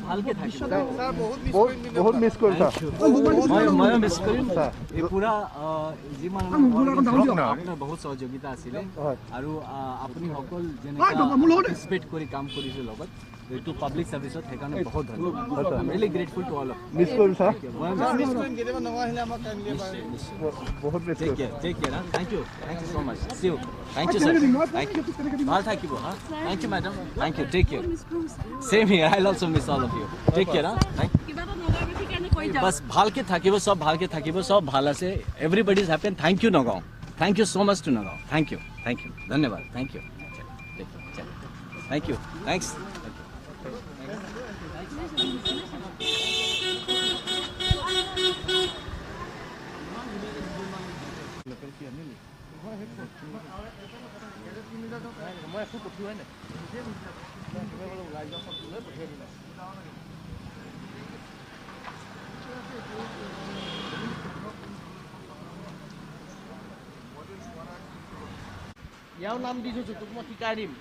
ভালকে থাকিব বহুত মিছ কৰিছা মই মিছ কৰিম এই পুৰা যিমান আপোনাৰ বহুত সহযোগিতা আছিলে আৰু আপুনি সকল যেনেকৈ পাৰ্টিচিপেট কৰি কাম কৰিছে লগত এইটো পাব্লিক সাৰ্ভিসত সেইকাৰণে বহুত ধন্যবাদ I am really grateful to all of miss কৰিছা বহুত মিছ কৰিছা take care thank you so much see you thank you sir ভাল থাকিব হা thank you madam thank you take care same here I also miss all of you take care thank बस ভালকে থাকিব সব ভালকে থাকিব সব ভাল আছে everybody is happy thank you Nagaon thank you so much to Nagaon thank U ধন্যবাদ thank you thank you thanks মই একো পঠিওৱাই নাই ইয়াৰ নাম দি থৈছোঁ তোক মই শিকাই দিম